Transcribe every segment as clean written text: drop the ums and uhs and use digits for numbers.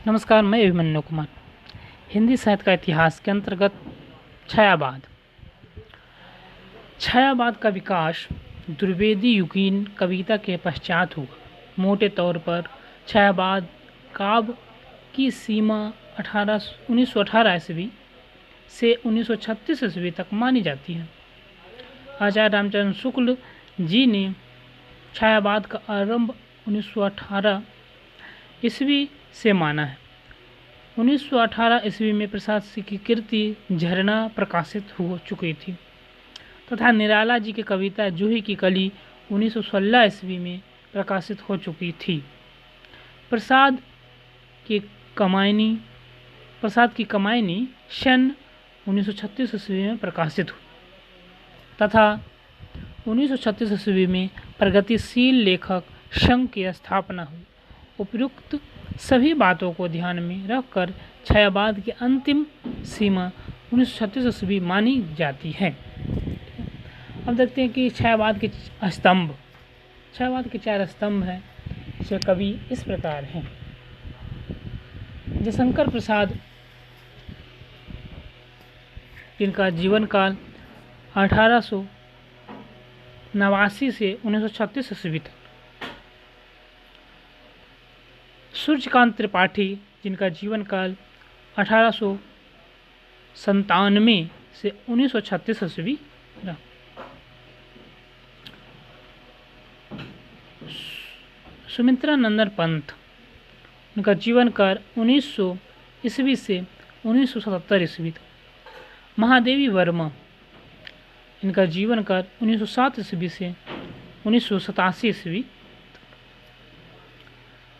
नमस्कार, मैं अभिमन्यु कुमार। हिंदी साहित्य का इतिहास के अंतर्गत छायावाद। छायावाद का विकास द्विवेदी युगीन कविता के पश्चात हुआ। मोटे तौर पर छायावाद काव्य की सीमा 1918 ईस्वी से 1936 ईस्वी तक मानी जाती है। आचार्य रामचंद्र शुक्ल जी ने छायावाद का आरंभ 1918 ईस्वी से माना है। 1918 ईस्वी में प्रसाद सिंह की कृति झरना प्रकाशित हो चुकी थी तथा निराला जी की कविता जूही की कली 1916 ईस्वी में प्रकाशित हो चुकी थी। प्रसाद की कमायनी सन 1936 ईस्वी में प्रकाशित हुई तथा 1936 ईस्वी में प्रगतिशील लेखक संघ की स्थापना हुई। उपयुक्त सभी बातों को ध्यान में रखकर छायावाद की अंतिम सीमा 1936 ईस्वी मानी जाती है। अब देखते हैं कि छायावाद के स्तंभ। छायावाद के 4 स्तंभ हैं। इसे कवि इस प्रकार हैं। जयशंकर प्रसाद, जिनका जीवन काल 1889 से 1936 ईस्वी तक। सूर्यकांत त्रिपाठी, जिनका जीवन काल 1897 से 1936 ईस्वी रहा। सुमित्रा नंदन पंत, उनका जीवन काल 1900 ईस्वी से 1977 ईस्वी तक। महादेवी वर्मा, इनका जीवन काल 1907 ईस्वी से 1987 ईस्वी।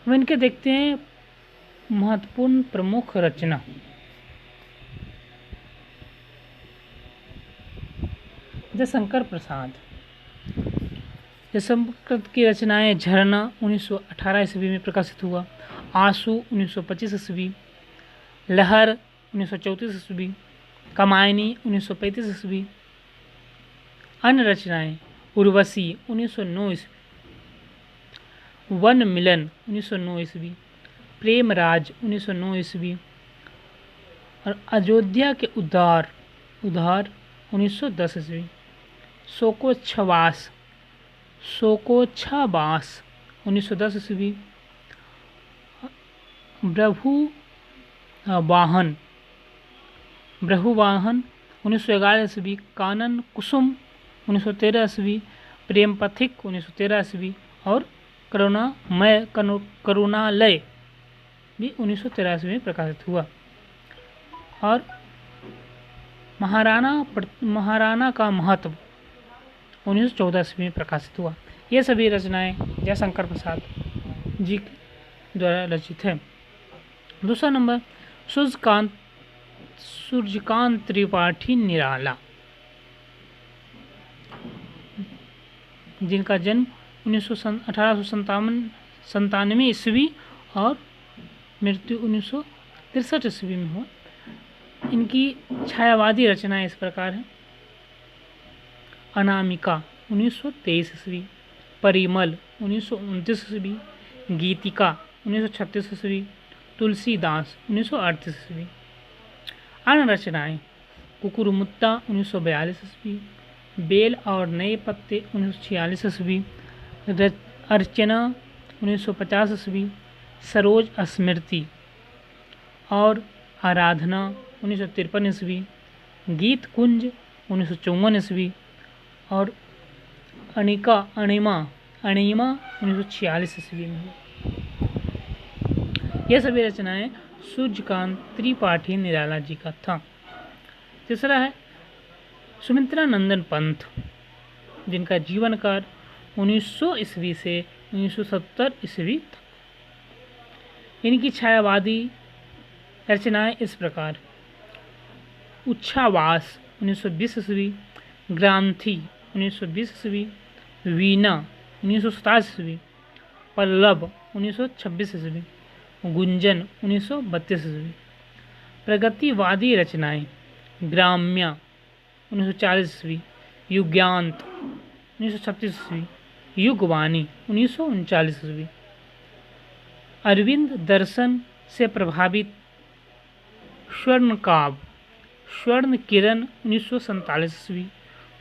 हम इनके देखते हैं महत्वपूर्ण प्रमुख रचना। जयशंकर प्रसाद, जयशंकर की रचनाएं झरना 1918 ईस्वी में प्रकाशित हुआ, आंसू 1925 ईस्वी, लहर 1934 ईस्वी, कमायनी 1935 ईस्वी। अन्य रचनाएं उर्वशी 1909 ईस्वी, वन मिलन 1909 ईस्वी, प्रेमराज 1909 ईस्वी और अयोध्या के उद्धार 1910 ईस्वी। शोकोच्छवास 1910 ईस्वी। ब्रहुवाहन 1911 ईस्वी। कानन कुसुम 1913 ईस्वी। प्रेम पथिक 1913 ईस्वी और करुणालय भी 1913 ईस्वी में प्रकाशित हुआ। और महाराणा का महत्व 1914 ईस्वी में प्रकाशित हुआ। ये सभी रचनाएं जयशंकर प्रसाद जी द्वारा रचित है। दूसरा नंबर सूर्यकांत त्रिपाठी निराला, जिनका जन्म 1897 ईस्वी और मृत्यु 1963 ईस्वी में हुआ। इनकी छायावादी रचनाएं इस प्रकार हैं। अनामिका 1923 ईस्वी, परिमल 1929 ईस्वी, गीतिका 1936 ईस्वी, तुलसीदास 1938 ईस्वी। अन्य रचनाएं कुकुरमुत्ता 1942 ईस्वी, बेल और नए पत्ते 1946 ईस्वी, अर्चना 1950 ईस्वी, सरोज स्मृति और आराधना 1953 ईस्वी, गीत कुंज 1954 ईस्वी और अणिमा 1946 ईस्वी में हुई। यह सभी रचनाएं सूर्यकांत त्रिपाठी निराला जी का था। तीसरा है सुमित्रा नंदन पंत, जिनका जीवन काल 1900 ईस्वी से 1970 ईस्वी तक। इनकी छायावादी रचनाएं इस प्रकार: उच्छावास 1920 ईस्वी, ग्रांथी 1920 ईस्वी, वीणा 1927 ईस्वी, पल्लव 1926 ईस्वी, गुंजन 1932 ईस्वी। प्रगतिवादी रचनाएं ग्राम्या 1940 ईस्वी, युगांत 1936 ईस्वी, युगवाणी 1939 ईस्वी। अरविंद दर्शन से प्रभावित स्वर्ण काव्य, स्वर्ण किरण 1947 ईस्वी,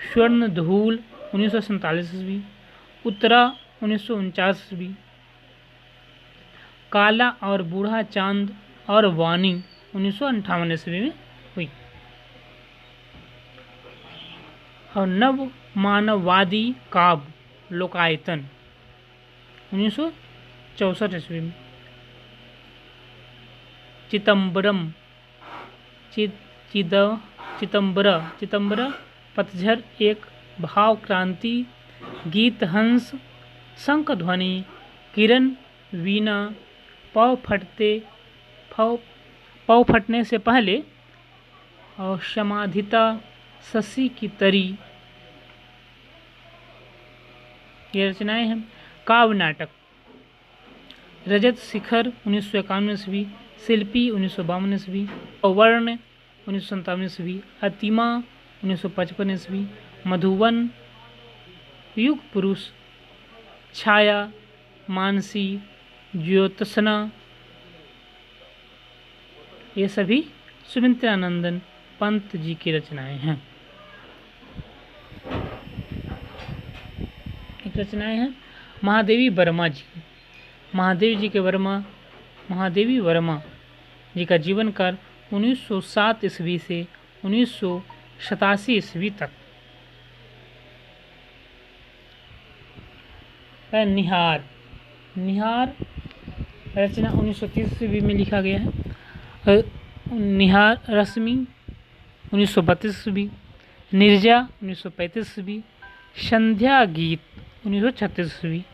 स्वर्ण धूल 1947 ईस्वी, उत्तरा 1949 ईस्वी, काला और बूढ़ा चांद और वाणी 1958 ईस्वी में हुई। और नव मानववादी काव्य लोकायतन 1964 ईस्वी में। चिदंबरम चिदंबर पतझर एक भाव क्रांति, गीत हंस, शंख ध्वनि, किरण, वीणा, पाव फटने से पहले, और समाधिता, शशि की तरी, ये रचनाएं हैं। काव्य नाटक रजत शिखर 1951 ईस्वी, शिल्पी 1952 ईस्वी, वर्ण 1957 ईस्वी, अतिमा 1955 ईस्वी, मधुवन, युग पुरुष, छाया, मानसी, ज्योत्सना, ये सभी सुमित्रानंदन पंत जी की रचनाएं हैं। एक रचनाएं हैं महादेवी वर्मा जी। महादेवी वर्मा जी का जीवन काल 1907 ईस्वी से 1987 ईस्वी तक। निहार रचना 1930 ईस्वी में लिखा गया है। निहार रश्मि 1932 ईस्वी, निर्जा 1935 ईस्वी, संध्या गीत 1936 ईस्वी,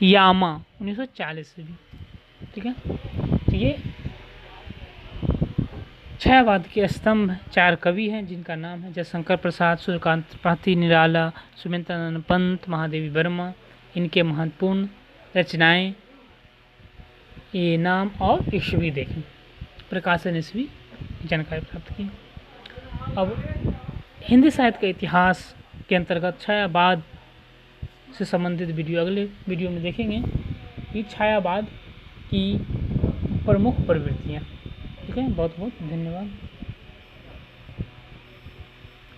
यामा 1940 ईस्वी। ठीक है, तो ये छायावाद के स्तंभ 4 कवि हैं जिनका नाम है जयशंकर प्रसाद, सूर्यकांत त्रिपाठी, निराला, सुमित्रानंद पंत, महादेवी वर्मा। इनके महत्वपूर्ण रचनाएं, ये नाम और ईस्वी देखें, प्रकाशन ईस्वी जानकारी प्राप्त की। अब हिंदी साहित्य का इतिहास के अंतर्गत छायावाद से संबंधित वीडियो अगले वीडियो में देखेंगे कि छायावाद की प्रमुख प्रवृत्तियाँ। ठीक है, बहुत बहुत धन्यवाद।